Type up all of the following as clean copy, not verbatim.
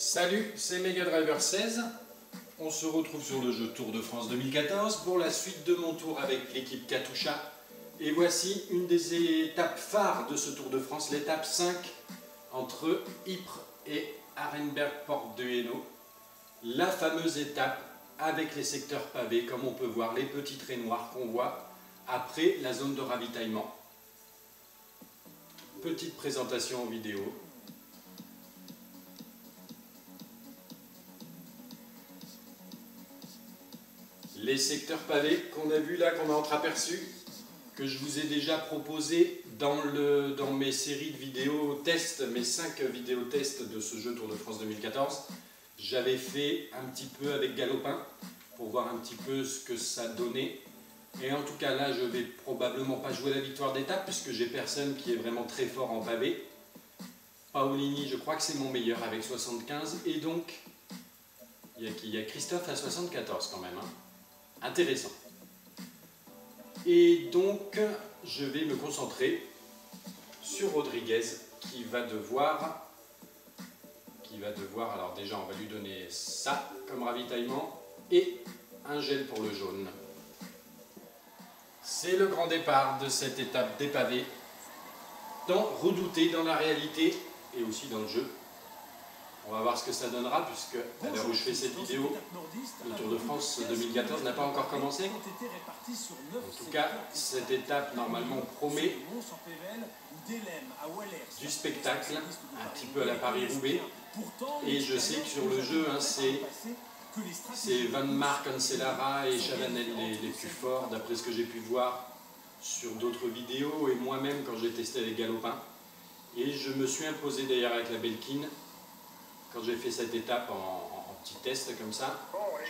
Salut, c'est Mega Driver 16. On se retrouve sur le jeu Tour de France 2014 pour la suite de mon tour avec l'équipe Katusha. Et voici une des étapes phares de ce Tour de France, l'étape 5 entre Ypres et Arenberg-Porte de Hainaut. La fameuse étape avec les secteurs pavés, comme on peut voir, les petits traits noirs qu'on voit après la zone de ravitaillement. Petite présentation en vidéo. Les secteurs pavés qu'on a vus là, qu'on a entreaperçus, que je vous ai déjà proposé dans mes séries de vidéos tests, mes 5 vidéos tests de ce jeu Tour de France 2014. J'avais fait un petit peu avec Galopin pour voir un petit peu ce que ça donnait. Et en tout cas là, je vais probablement pas jouer la victoire d'étape puisque j'ai personne qui est vraiment très fort en pavé. Paolini, je crois que c'est mon meilleur avec 75. Et donc, il y a Christophe à 74 quand même. Intéressant. Et donc, je vais me concentrer sur Rodriguez qui va devoir, alors déjà on va lui donner ça comme ravitaillement et un gel pour le jaune. C'est le grand départ de cette étape des pavés, redouté dans la réalité et aussi dans le jeu. On va voir ce que ça donnera puisque à l'heure où je fais cette vidéo, le Tour de France 2014 n'a pas encore commencé. En tout cas, cette étape normalement promet du spectacle, un petit peu à la Paris-Roubaix. Et je sais que sur le jeu, c'est Van Mark, Cancellara et Chavanel les plus forts, d'après ce que j'ai pu voir sur d'autres vidéos et moi-même quand j'ai testé avec Galopin. Et je me suis imposé d'ailleurs avec la Belkin. Quand j'ai fait cette étape en petit test comme ça,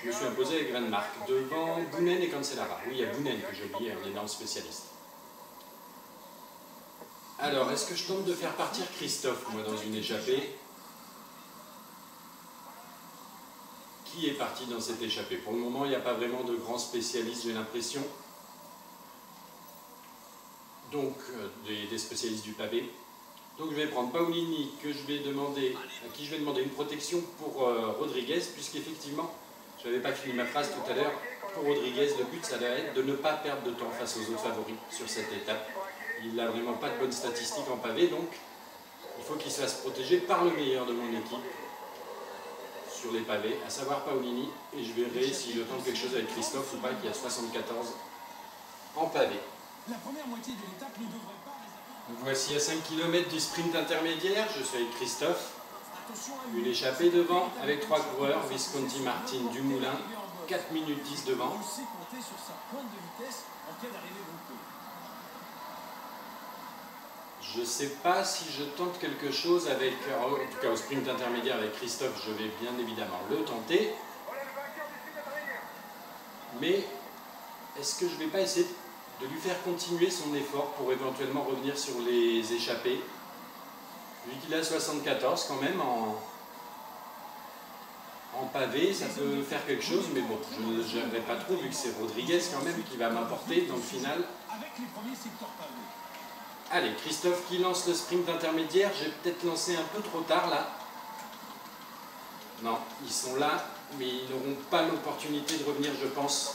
je me suis imposé avec Van Mark, devant Bounen et Cancellara. Oui, il y a Bounen que j'ai oublié, un énorme spécialiste. Alors, est-ce que je tente de faire partir Christophe, moi, dans une échappée? Qui est parti dans cette échappée? Pour le moment, il n'y a pas vraiment de grands spécialistes, j'ai l'impression. Donc, des spécialistes du pavé. Donc je vais prendre Paolini, à qui je vais demander une protection pour Rodriguez, puisqu'effectivement, je n'avais pas fini ma phrase tout à l'heure, pour Rodriguez, le but ça doit être de ne pas perdre de temps face aux autres favoris sur cette étape. Il n'a vraiment pas de bonnes statistiques en pavé, donc il faut qu'il se fasse protéger par le meilleur de mon équipe sur les pavés, à savoir Paolini, et je verrai si je tente quelque chose avec Christophe ou pas, qui a 74 en pavé. La première moitié de l'étape ne devrait pas... Voici à 5 km du sprint intermédiaire, je suis avec Christophe. Une échappée devant avec 3 coureurs, Visconti, Martin, Dumoulin, 4 minutes 10 devant. Je ne sais pas si je tente quelque chose avec, en tout cas au sprint intermédiaire avec Christophe, je vais bien évidemment le tenter. Mais est-ce que je ne vais pas essayer de lui faire continuer son effort pour éventuellement revenir sur les échappées, vu qu'il a 74 quand même en pavé, ça peut faire quelque chose, mais bon, je ne gênerai pas trop vu que c'est Rodriguez quand même qui va m'apporter dans le final. Allez, Christophe qui lance le sprint intermédiaire, j'ai peut-être lancé un peu trop tard là. Non, ils sont là, mais ils n'auront pas l'opportunité de revenir, je pense.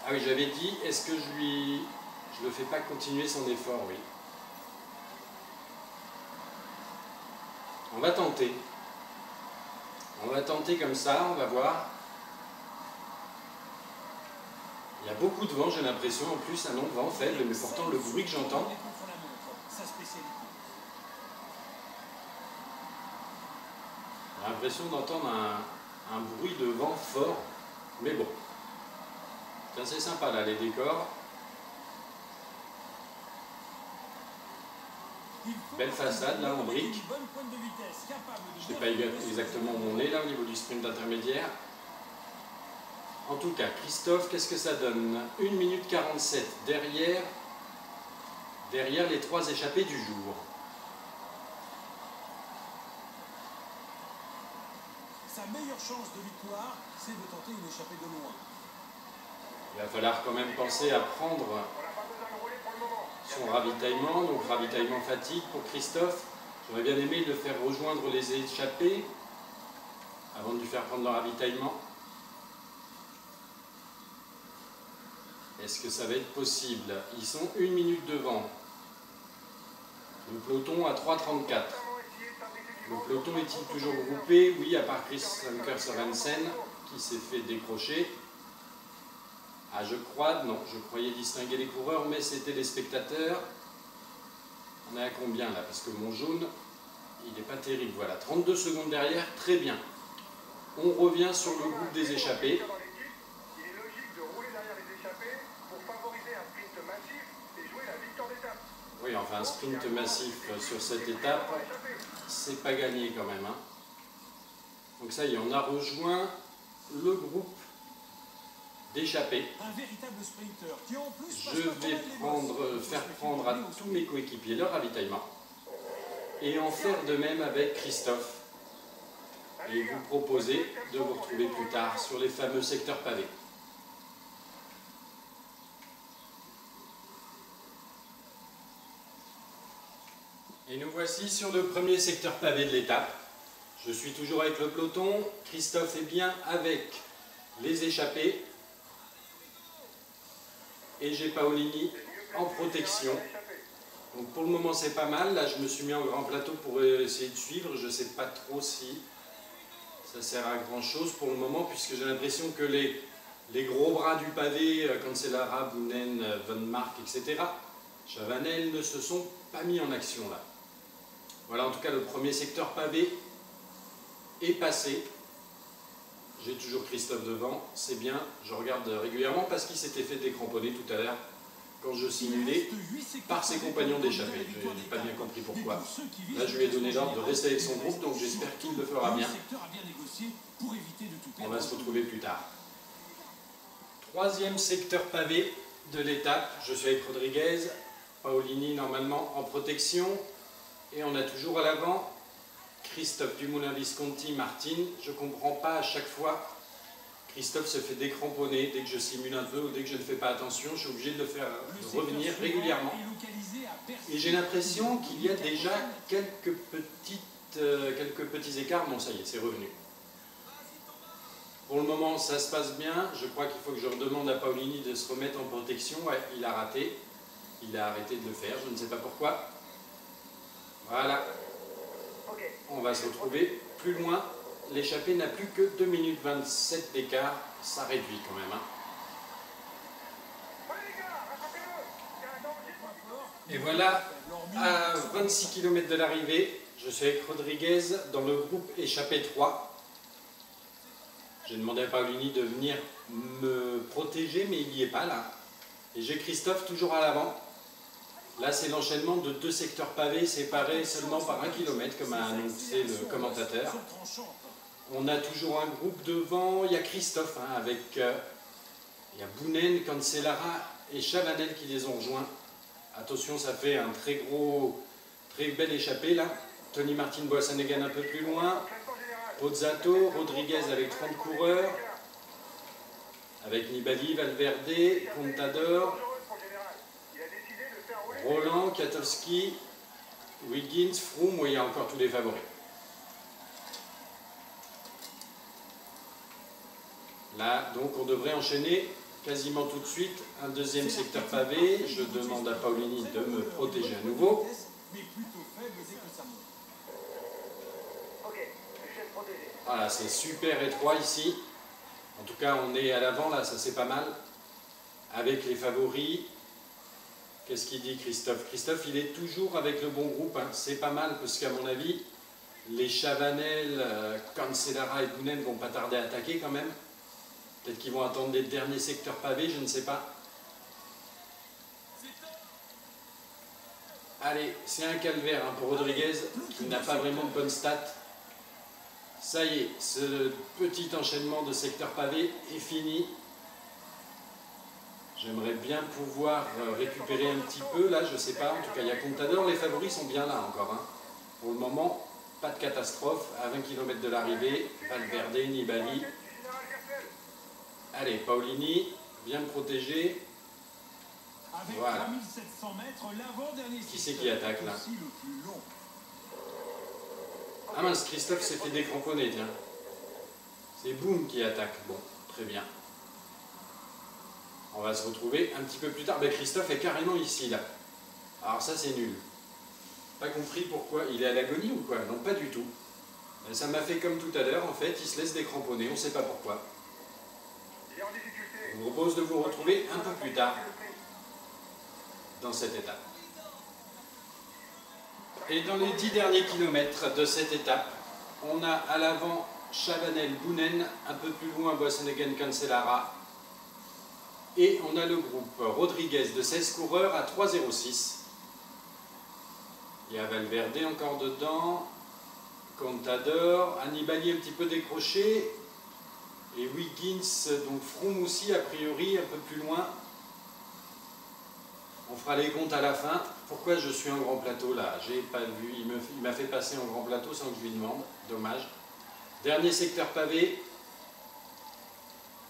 Ah oui, j'avais dit, est-ce que je le fais pas continuer son effort, oui. On va tenter. On va tenter comme ça, on va voir. Il y a beaucoup de vent, j'ai l'impression, en plus, un vent faible, mais pourtant le bruit que j'entends. J'ai l'impression d'entendre un bruit de vent fort, mais bon. C'est assez sympa là, les décors. Belle façade là en briques. Je ne sais pas exactement où on est là au niveau du sprint intermédiaire. En tout cas, Christophe, qu'est-ce que ça donne? 1 minute 47 derrière les 3 échappées du jour. Sa meilleure chance de victoire, c'est de tenter une échappée de loin. Il va falloir quand même penser à prendre son ravitaillement, donc ravitaillement fatigue pour Christophe. J'aurais bien aimé le faire rejoindre les échappés avant de lui faire prendre leur ravitaillement. Est-ce que ça va être possible? Ils sont 1 minute devant. Le peloton à 3,34. Le peloton est-il toujours groupé? Oui, à part Chris Anker Sorensen qui s'est fait décrocher. Ah, je crois, non, je croyais distinguer les coureurs, mais c'était les spectateurs. On est à combien là? Parce que mon jaune, il n'est pas terrible. Voilà, 32 secondes derrière, très bien. On revient sur le groupe des échappés. Il est logique de rouler derrière les échappés pour favoriser un sprint massif et jouer la victoire d'étape. Oui, enfin, un sprint massif sur cette étape, c'est pas gagné quand même. Hein. Donc ça y est, on a rejoint le groupe d'échappés. Un véritable sprinter qui en plus Je vais faire prendre à tous mes coéquipiers leur ravitaillement et en faire de même avec Christophe et vous proposer de vous retrouver plus tard sur les fameux secteurs pavés. Et nous voici sur le premier secteur pavé de l'étape. Je suis toujours avec le peloton, Christophe est bien avec les échappés et j'ai Paolini en protection. Donc pour le moment c'est pas mal, là je me suis mis en grand plateau pour essayer de suivre, je ne sais pas trop si ça sert à grand chose pour le moment puisque j'ai l'impression que les gros bras du pavé, Cancellara, Boonen, Van Mark, etc., Chavanel ne se sont pas mis en action là. Voilà en tout cas le premier secteur pavé est passé. J'ai toujours Christophe devant, c'est bien, je regarde régulièrement parce qu'il s'était fait décramponner tout à l'heure quand je simulais par ses compagnons d'échappée. Je n'ai pas bien compris pourquoi. Là je lui ai donné l'ordre de rester avec son groupe, donc j'espère qu'il le fera bien. On va se retrouver plus tard. Troisième secteur pavé de l'étape, je suis avec Rodriguez, Paolini normalement en protection, et on a toujours à l'avant Christophe Dumoulin-Visconti, Martin. Je ne comprends pas à chaque fois. Christophe se fait décramponner dès que je simule un peu ou dès que je ne fais pas attention. Je suis obligé de le faire revenir régulièrement. Et j'ai l'impression qu'il y a déjà quelques petits écarts. Bon, ça y est, c'est revenu. Pour le moment, ça se passe bien. Je crois qu'il faut que je redemande à Paolini de se remettre en protection. Ouais, il a raté. Il a arrêté de le faire. Je ne sais pas pourquoi. Voilà. On va se retrouver plus loin. L'échappée n'a plus que 2 minutes 27 d'écart. Ça réduit quand même. Hein. Et voilà, à 26 km de l'arrivée, je suis avec Rodriguez dans le groupe échappée 3. J'ai demandé à Paolini de venir me protéger, mais il n'y est pas là. Et j'ai Christophe toujours à l'avant. Là, c'est l'enchaînement de 2 secteurs pavés séparés seulement par 1 km, comme a annoncé le commentateur. On a toujours un groupe devant. Il y a Christophe, hein, avec il y a Boonen, Cancellara et Chavanel qui les ont rejoints. Attention, ça fait un très bel échappé là. Tony Martin Boassanegan un peu plus loin. Pozzato, Rodriguez avec 30 coureurs. Avec Nibali, Valverde, Contador. Roland, Katowski, Wiggins, Froome, où il y a encore tous les favoris. Là, donc, on devrait enchaîner quasiment tout de suite un deuxième secteur pavé. Je demande à Paolini de me protéger à nouveau. Voilà, c'est super étroit ici. En tout cas, on est à l'avant, là, ça c'est pas mal. Avec les favoris. Qu'est-ce qu'il dit Christophe? Christophe, il est toujours avec le bon groupe. Hein. C'est pas mal parce qu'à mon avis, les Chavanel, Cancellara et Boonen vont pas tarder à attaquer quand même. Peut-être qu'ils vont attendre les derniers secteurs pavés, je ne sais pas. Allez, c'est un calvaire hein, pour Rodriguez, qui n'a pas vraiment de bonnes stats. Ça y est, ce petit enchaînement de secteurs pavés est fini. J'aimerais bien pouvoir récupérer un petit peu, là, je sais pas, en tout cas il y a Contador, les favoris sont bien là encore. Hein. Pour le moment, pas de catastrophe, à 20 km de l'arrivée, Valverde, Nibali. Allez, Paolini, bien me protéger. Voilà. Qui c'est qui attaque là? Ah mince, Christophe s'est fait décramponner, tiens. C'est Boom qui attaque. Bon, très bien. On va se retrouver un petit peu plus tard. Ben, Christophe est carrément ici, là. Alors ça, c'est nul. Pas compris pourquoi. Il est à l'agonie ou quoi? Non, pas du tout. Ça m'a fait comme tout à l'heure, en fait. Il se laisse décramponner, on ne sait pas pourquoi. Je vous propose de vous retrouver un peu plus tard dans cette étape. Et dans les 10 derniers kilomètres de cette étape, on a à l'avant Chavanel-Bounen, un peu plus loin Boassonegan-Cancellara, et on a le groupe Rodriguez de 16 coureurs à 3,06. Il y a Valverde encore dedans, Contador, Annibali un petit peu décroché, et Wiggins, donc Froome aussi a priori un peu plus loin. On fera les comptes à la fin. Pourquoi je suis en grand plateau là? J'ai pas vu, il m'a fait passer en grand plateau sans que je lui demande, dommage. Dernier secteur pavé.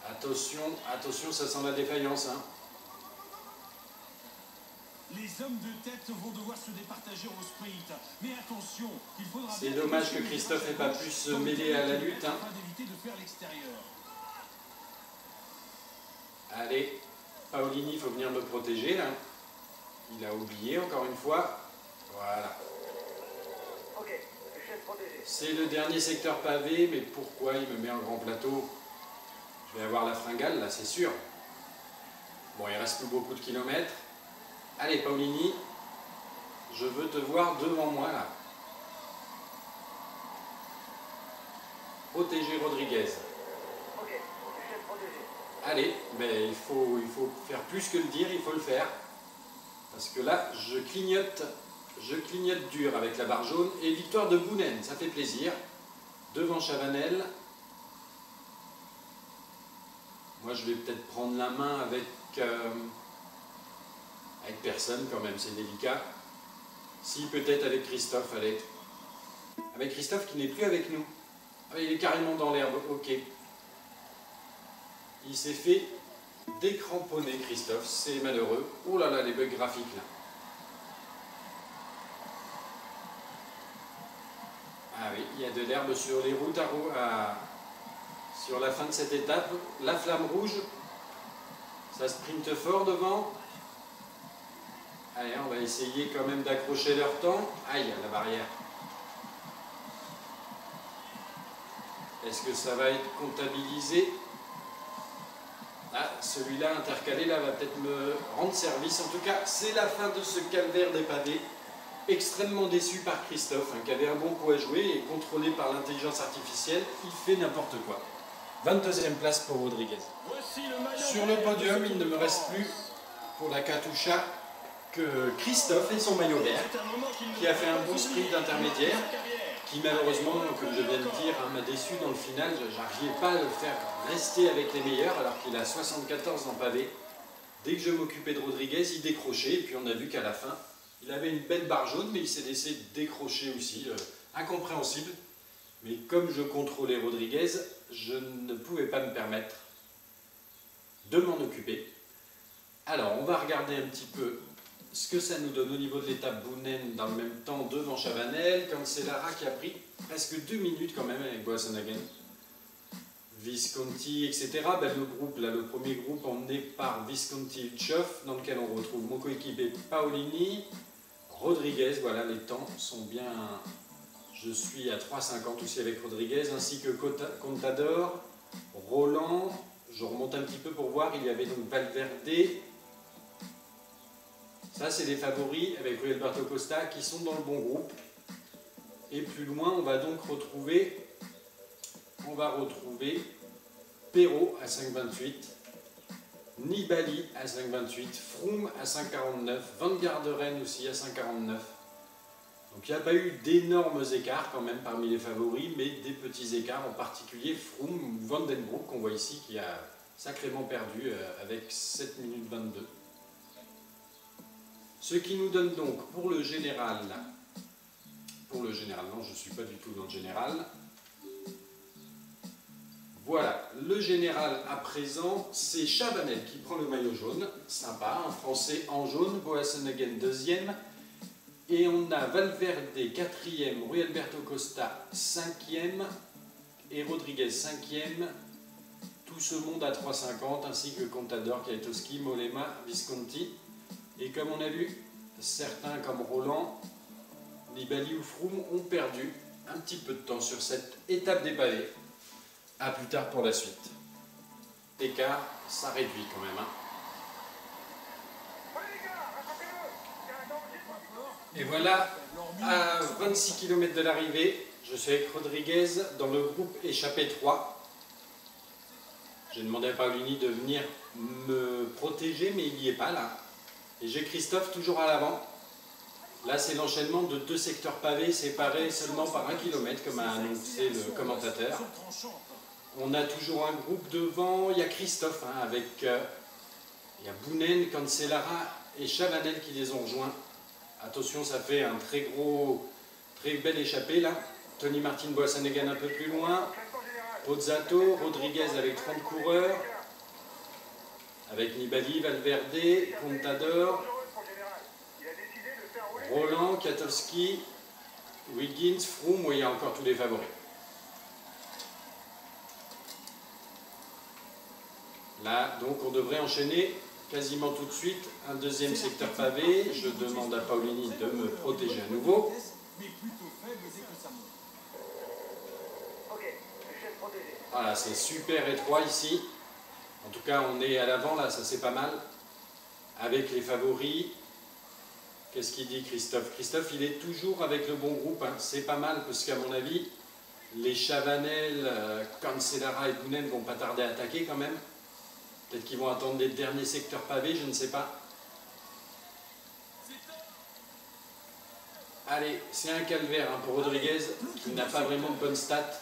Attention, attention, ça sent la défaillance. Hein. Les hommes de tête vont devoir se départager au sprint. Mais attention, il faudra... C'est dommage que Christophe n'ait pas pu se mêler à la lutte. Hein. Afin d'éviter de faire l'extérieur. Allez, Paolini, il faut venir me protéger là. Il a oublié encore une fois. Voilà. C'est le dernier secteur pavé, mais pourquoi il me met en grand plateau? Je vais avoir la fringale là, c'est sûr. Bon, il reste plus beaucoup de kilomètres. Allez, Paolini, je veux te voir devant moi là. Protéger Rodriguez. Allez, mais il faut faire plus que le dire, il faut le faire. Parce que là, je clignote dur avec la barre jaune. Et victoire de Bounen, ça fait plaisir. Devant Chavanel. Moi, je vais peut-être prendre la main avec personne quand même, c'est délicat. Si, peut-être avec Christophe, allez. Avec Christophe qui n'est plus avec nous. Ah, il est carrément dans l'herbe, ok. Il s'est fait décramponner, Christophe, c'est malheureux. Oh là là, les bugs graphiques là. Ah oui, il y a de l'herbe sur les routes sur la fin de cette étape. La flamme rouge, ça sprinte fort devant. Allez, on va essayer quand même d'accrocher leur temps. Aïe, la barrière. Est-ce que ça va être comptabilisé? Ah, celui-là intercalé là va peut-être me rendre service. En tout cas, c'est la fin de ce calvaire des pavés. Extrêmement déçu par Christophe, qui avait un bon coup à jouer et contrôlé par l'intelligence artificielle, il fait n'importe quoi. 22e place pour Rodriguez. Sur le podium, il ne me reste plus pour la Katusha que Christophe et son maillot vert, qui a fait un bon sprint intermédiaire, qui malheureusement, comme je viens de dire, m'a déçu dans le final. J'arrivais pas à le faire rester avec les meilleurs, alors qu'il a 74 en pavé. Dès que je m'occupais de Rodriguez, il décrochait, et puis on a vu qu'à la fin, il avait une belle barre jaune, mais il s'est laissé décrocher aussi, incompréhensible. Mais comme je contrôlais Rodriguez, je ne pouvais pas me permettre de m'en occuper. Alors, on va regarder un petit peu ce que ça nous donne au niveau de l'étape Bounen dans le même temps devant Chavanel, Cancellara qui a pris presque 2 minutes quand même avec Boassonegan. Visconti, etc. Ben, le groupe, là, le premier groupe emmené par Visconti Choff, dans lequel on retrouve mon coéquipier Paolini, Rodriguez, voilà, les temps sont bien... Je suis à 3,50 aussi avec Rodriguez, ainsi que Contador, Roland, je remonte un petit peu pour voir, il y avait donc Valverde. Ça, c'est les favoris avec Rui Alberto Costa qui sont dans le bon groupe. Et plus loin, on va donc retrouver Perrault à 5,28, Nibali à 5,28, Froome à 5,49, Van Garderen aussi à 5,49. Donc il n'y a pas eu d'énormes écarts quand même parmi les favoris, mais des petits écarts, en particulier Froome ou Van den Broek qu'on voit ici qui a sacrément perdu avec 7 minutes 22. Ce qui nous donne donc pour le général, non je ne suis pas du tout dans le général, voilà, le général à présent, c'est Chavanel qui prend le maillot jaune, sympa, un Français en jaune, Boassonegan deuxième, Et on a Valverde 4e, Rui Alberto Costa 5e et Rodriguez 5e. Tout ce monde à 3,50 ainsi que Contador, Kwiatkowski, Mollema, Visconti. Et comme on a vu, certains comme Roland, Nibali ou Froome ont perdu un petit peu de temps sur cette étape des pavés. A plus tard pour la suite. Écart, ça réduit quand même. Et voilà, à 26 km de l'arrivée, je suis avec Rodriguez dans le groupe échappé 3. J'ai demandé à Paolini de venir me protéger, mais il n'y est pas là. Et j'ai Christophe toujours à l'avant. Là, c'est l'enchaînement de 2 secteurs pavés séparés seulement par 1 km, comme a annoncé le commentateur. On a toujours un groupe devant. Il y a Christophe, hein, avec il y a Bounen, Cancellara et Chavanel qui les ont rejoints. Attention, ça fait un très bel échappé là. Tony Martin Boassanegan un peu plus loin. Pozzato, Rodriguez avec 30 coureurs. Avec Nibali, Valverde, Contador, Roland, Kwiatkowski, Wiggins, Froome, où il y a encore tous les favoris. Là, donc, on devrait enchaîner quasiment tout de suite un deuxième secteur pavé. Je demande à Paolini de me protéger à nouveau. Voilà, c'est super étroit ici. En tout cas, on est à l'avant, là, ça c'est pas mal. Avec les favoris. Qu'est-ce qu'il dit Christophe? Christophe, il est toujours avec le bon groupe. Hein. C'est pas mal, parce qu'à mon avis, les Chavanel, Cancellara et Bounen vont pas tarder à attaquer quand même. Peut-être qu'ils vont attendre les derniers secteurs pavés, je ne sais pas. Allez, c'est un calvaire hein, pour Rodriguez, qui n'a pas vraiment de bonnes stats.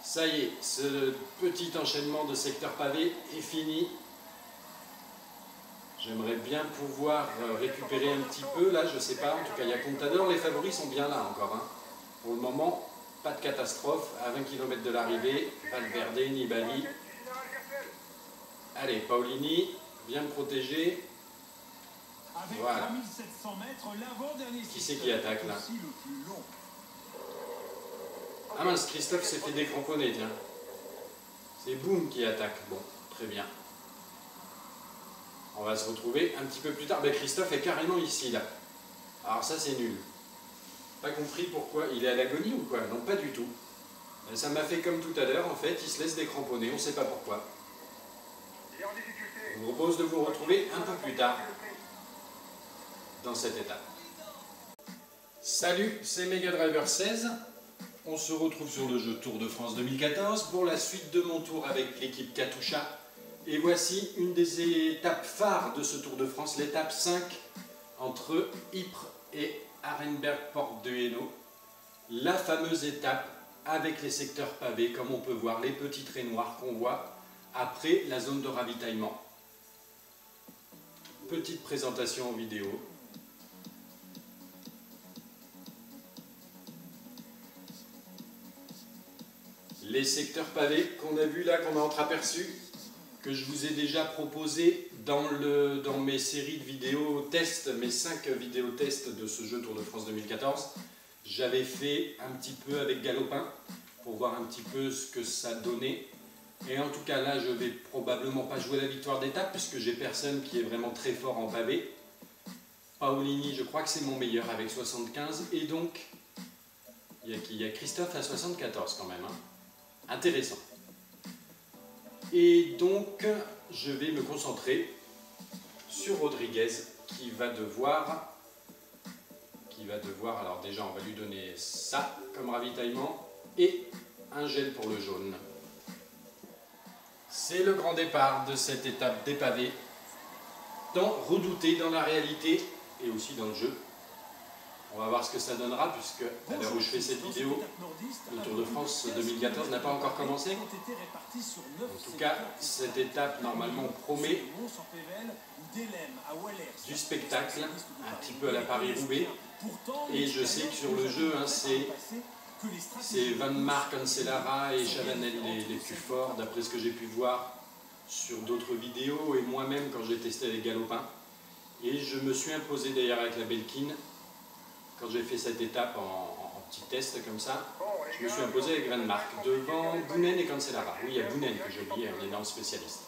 Ça y est, ce petit enchaînement de secteurs pavés est fini. J'aimerais bien pouvoir récupérer un petit peu, là, je sais pas. En tout cas, il y a Contador, les favoris sont bien là encore. Hein. Pour le moment, pas de catastrophe. À 20 km de l'arrivée, Valverde, Nibali. Allez, Paolini, viens me protéger. Voilà. Qui c'est qui attaque là? Ah mince, Christophe s'est fait décramponner, tiens. C'est Boom qui attaque. Bon, très bien. On va se retrouver un petit peu plus tard. Ben, Christophe est carrément ici, là. Alors ça, c'est nul. Pas compris pourquoi. Il est à l'agonie ou quoi? Non, pas du tout. Ben, ça m'a fait comme tout à l'heure, en fait. Il se laisse décramponner, on ne sait pas pourquoi. Je vous propose de vous retrouver un peu plus tard dans cette étape. Salut, c'est Mega Driver 16. On se retrouve sur le jeu Tour de France 2014 pour la suite de mon tour avec l'équipe Katusha. Et voici une des étapes phares de ce Tour de France, l'étape 5 entre Ypres et Arenberg-Porte de Hainaut. La fameuse étape avec les secteurs pavés, comme on peut voir, les petits traits noirs qu'on voit après la zone de ravitaillement. Petite présentation en vidéo. Les secteurs pavés qu'on a vus là, qu'on a entreaperçus, que je vous ai déjà proposé dans mes séries de vidéos tests, mes 5 vidéos tests de ce jeu Tour de France 2014. J'avais fait un petit peu avec Galopin pour voir un petit peu ce que ça donnait. Et en tout cas là, je vais probablement pas jouer la victoire d'étape puisque j'ai personne qui est vraiment très fort en pavé. Paolini, je crois que c'est mon meilleur avec 75. Et donc, il y a Christophe à 74 quand même. Hein. Intéressant. Et donc, je vais me concentrer sur Rodriguez qui va devoir, alors déjà on va lui donner ça comme ravitaillement et un gel pour le jaune. C'est le grand départ de cette étape des pavés, redouté dans la réalité et aussi dans le jeu. On va voir ce que ça donnera puisque à l'heure où je fais cette vidéo, le Tour de France 2014 n'a pas encore commencé. En tout cas, cette étape normalement promet du spectacle, un petit peu à la Paris-Roubaix. Et je sais que sur le jeu, hein, c'est Van Mark, Cancellara et Chavanel les plus forts, d'après ce que j'ai pu voir sur d'autres vidéos et moi-même quand j'ai testé avec Galopin. Et je me suis imposé d'ailleurs avec la Belkin. quand j'ai fait cette étape en petit test comme ça, Bon, les je me gars, suis imposé avec Grenmark, devant compliqué, Boonen et Cancellara. Oui, il y a Boonen que j'ai oublié, un énorme spécialiste.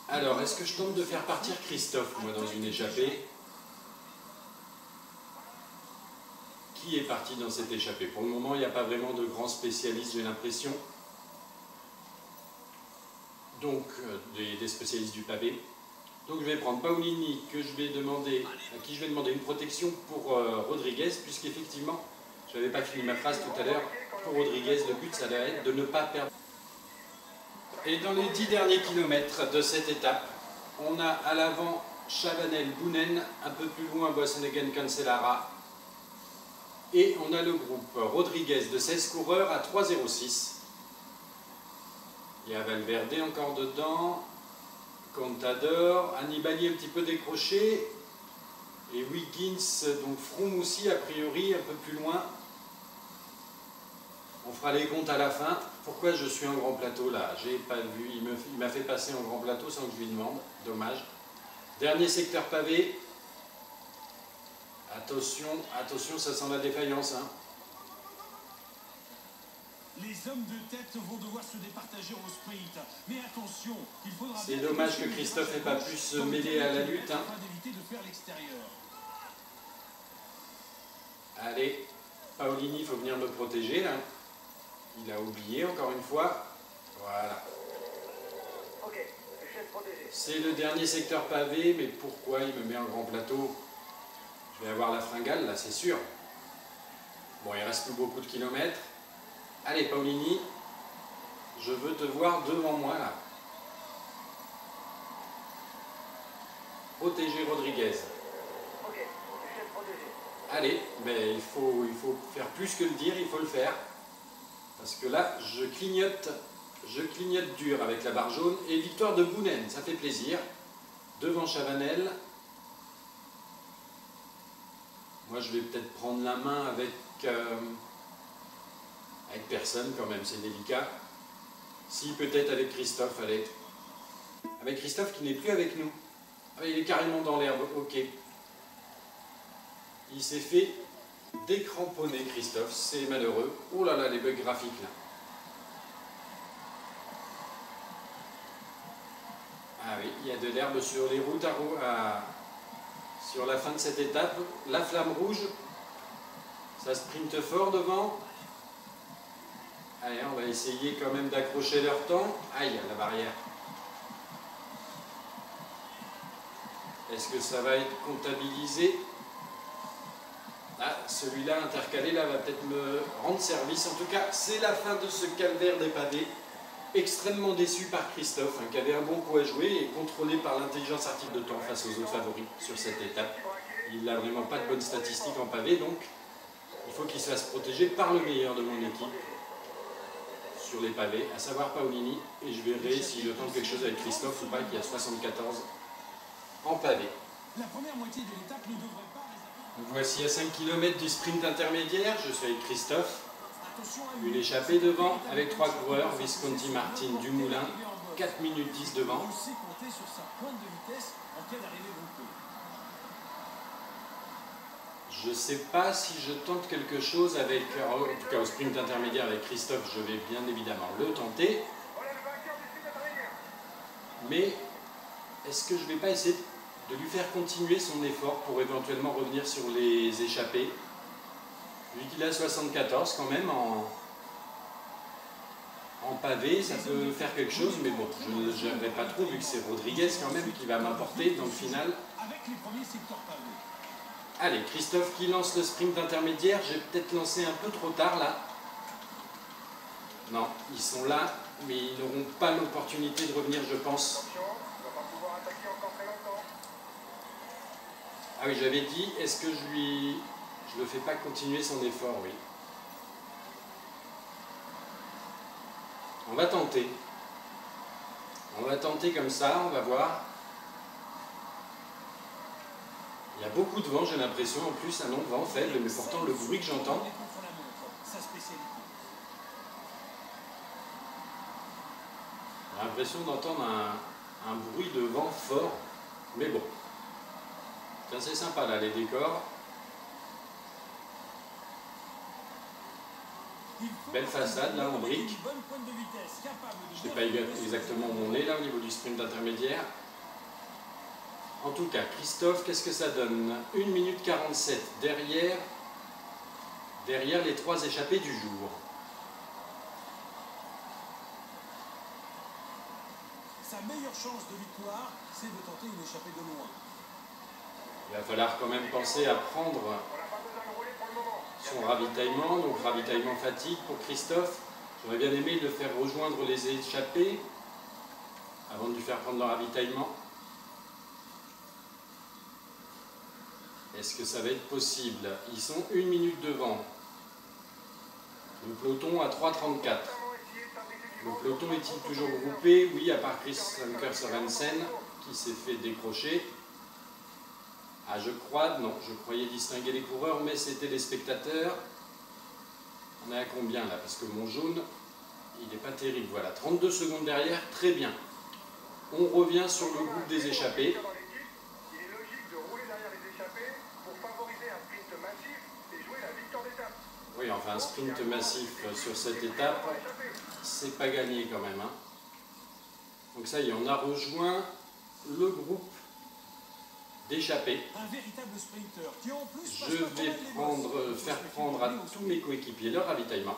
Alors, est-ce que je tente de faire partir Christophe, moi, dans une échappée? Qui est parti dans cette échappée? Pour le moment, il n'y a pas vraiment de grands spécialistes, j'ai l'impression. Donc, des spécialistes du pavé. Donc, je vais prendre Paolini, à qui je vais demander une protection pour Rodriguez, puisqu'effectivement, je n'avais pas fini ma phrase tout à l'heure. Pour Rodriguez, le but, ça doit être de ne pas perdre. Et dans les 10 derniers kilomètres de cette étape, on a à l'avant Chavanel, Boonen, un peu plus loin Boasson-Hagen, Cancellara. Et on a le groupe Rodriguez de 16 coureurs à 3,06. Il y a Valverde encore dedans, Contador, Annibali un petit peu décroché, et Wiggins, donc Froome aussi a priori un peu plus loin. On fera les comptes à la fin. Pourquoi je suis en grand plateau là? J'ai pas vu, il m'a fait passer en grand plateau sans que je lui demande, dommage. Dernier secteur pavé. Attention, attention, ça sent la défaillance. Hein. Les hommes de tête vont devoir se départager au sprint. Mais attention, il faudra... C'est dommage que Christophe n'ait pas pu se mêler à la lutte. Hein. Afin d'éviter de faire l'extérieur. Allez, Paolini, il faut venir me protéger là. Il a oublié encore une fois. Voilà. Ok, chef protégé. C'est le dernier secteur pavé, mais pourquoi il me met en grand plateau? Je vais avoir la fringale là, c'est sûr. Bon, il reste plus beaucoup de kilomètres. Allez, Paolini, je veux te voir devant moi là. Protéger Rodriguez. Ok, chef protégé. Allez, mais il faut faire plus que le dire, il faut le faire. Parce que là, je clignote dur avec la barre jaune. Et victoire de Boonen, ça fait plaisir. Devant Chavanel. Moi, je vais peut-être prendre la main avec personne quand même, c'est délicat. Si, peut-être avec Christophe, allez. Avec Christophe qui n'est plus avec nous. Ah, il est carrément dans l'herbe, ok. Il s'est fait décramponner, Christophe, c'est malheureux. Oh là là, les bugs graphiques là. Ah oui, il y a de l'herbe sur les routes sur la fin de cette étape. La flamme rouge, ça sprinte fort devant. Allez, on va essayer quand même d'accrocher leur temps. Aïe, la barrière. Est-ce que ça va être comptabilisé? Ah, celui-là intercalé là va peut-être me rendre service. En tout cas, c'est la fin de ce calvaire des pavés. Extrêmement déçu par Christophe, qui avait un bon coup à jouer et contrôlé par l'intelligence artificielle de temps face aux autres favoris sur cette étape. Il n'a vraiment pas de bonnes statistiques en pavé, donc il faut qu'il se fasse protéger par le meilleur de mon équipe sur les pavés, à savoir Paolini, et je verrai si je tente quelque chose avec Christophe ou pas, qui a 74 en pavé. La première moitié de l'étape ne devrait pas... Nous voici à 5 km du sprint intermédiaire, je suis avec Christophe. Attention à Une échappée devant avec 3 coureurs, Visconti, Martin, Dumoulin, 4 minutes 10 devant. On sait compter sur sa pointe de vitesse en cas d'arrivée groupée. Je ne sais pas si je tente quelque chose avec, en tout cas au sprint intermédiaire avec Christophe, je vais bien évidemment le tenter. Voilà le vainqueur du sprint intermédiaire. Mais est-ce que je ne vais pas essayer de lui faire continuer son effort pour éventuellement revenir sur les échappées? Vu qu'il a 74 quand même en pavé, ça peut faire quelque chose, mais bon, je ne gênerai pas trop vu que c'est Rodriguez quand même qui va m'apporter dans le final. Avec les premiers secteurs pavés. Allez, Christophe qui lance le sprint intermédiaire, j'ai peut-être lancé un peu trop tard là. Non, ils sont là, mais ils n'auront pas l'opportunité de revenir, je pense. Attention, on va pas pouvoir attaquer encore très longtemps. Ah oui, j'avais dit, est-ce que je le fais pas continuer son effort, oui. On va tenter. On va tenter comme ça, on va voir. Il y a beaucoup de vent, j'ai l'impression, en plus, un long vent faible, mais pourtant le bruit que j'entends. J'ai l'impression d'entendre un bruit de vent fort, mais bon. C'est assez sympa là les décors. Belle façade là en briques. Je ne sais pas exactement où on est là au niveau du sprint intermédiaire. En tout cas, Christophe, qu'est-ce que ça donne? 1 minute 47 derrière les 3 échappés du jour. Sa meilleure chance de victoire, c'est de tenter une échappée de loin. Il va falloir quand même penser à prendre son ravitaillement, donc ravitaillement fatigue pour Christophe. J'aurais bien aimé le faire rejoindre les échappés avant de lui faire prendre le ravitaillement. Est-ce que ça va être possible? Ils sont 1 minute devant. Le peloton à 3,34. Le peloton est-il toujours groupé? Oui, à part Chris Sørensen qui s'est fait décrocher. Ah, je crois, non, je croyais distinguer les coureurs, mais c'était les spectateurs. On est à combien là? Parce que mon jaune, il n'est pas terrible. Voilà, 32 secondes derrière, très bien. On revient sur le groupe des échappés. Il est logique de rouler derrière les échappés pour favoriser un sprint massif et jouer la victoire d'étape. Oui, enfin, un sprint massif sur cette étape, c'est pas gagné quand même. Hein. Donc ça y est, on a rejoint le groupe d'échappés. Un véritable sprinter qui en plus Je vais faire prendre à tous mes coéquipiers leur ravitaillement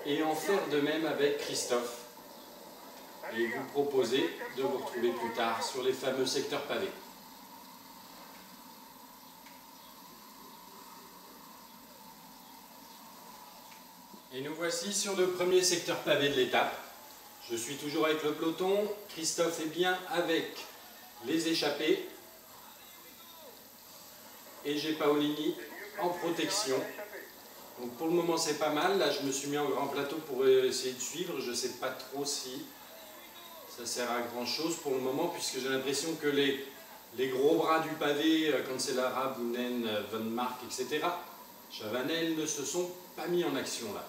et en faire de même avec Christophe. Et vous proposer de vous retrouver plus tard sur les fameux secteurs pavés. Et nous voici sur le premier secteur pavé de l'étape. Je suis toujours avec le peloton. Christophe est bien avec les échappés. Et j'ai Paolini en protection. Donc pour le moment c'est pas mal. Là je me suis mis en grand plateau pour essayer de suivre. Je ne sais pas trop si ça sert à grand chose pour le moment, puisque j'ai l'impression que les gros bras du pavé, Cancellara, Boonen, Van Mark, etc., Chavanel, ne se sont pas mis en action là.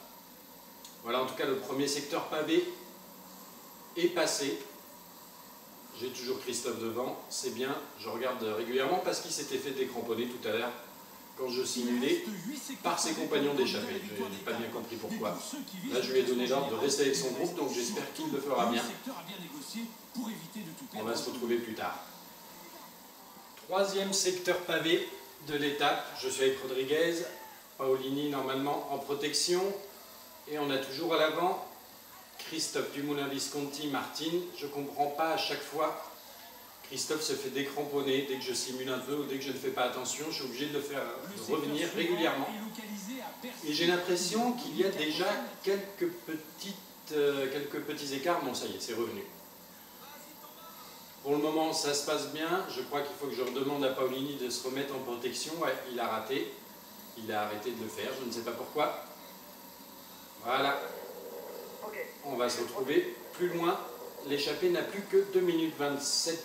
Voilà, en tout cas le premier secteur pavé est passé. J'ai toujours Christophe devant, c'est bien, je regarde régulièrement parce qu'il s'était fait décramponner tout à l'heure quand je simulais par ses compagnons d'échappée. Je n'ai pas bien compris pourquoi. Là je lui ai donné l'ordre de rester avec son groupe, donc j'espère qu'il le fera bien. On va se retrouver plus tard. Troisième secteur pavé de l'étape, je suis avec Rodriguez, Paolini normalement en protection, et on a toujours à l'avant Christophe Dumoulin-Visconti, Martin. Je ne comprends pas à chaque fois. Christophe se fait décramponner dès que je simule un peu ou dès que je ne fais pas attention. Je suis obligé de le faire revenir régulièrement. Et j'ai l'impression qu'il y a déjà quelques petits écarts. Bon, ça y est, c'est revenu. Pour le moment, ça se passe bien. Je crois qu'il faut que je redemande à Paolini de se remettre en protection. Ouais, il a raté. Il a arrêté de le faire. Je ne sais pas pourquoi. Voilà. On va se retrouver plus loin. L'échappée n'a plus que 2 minutes 27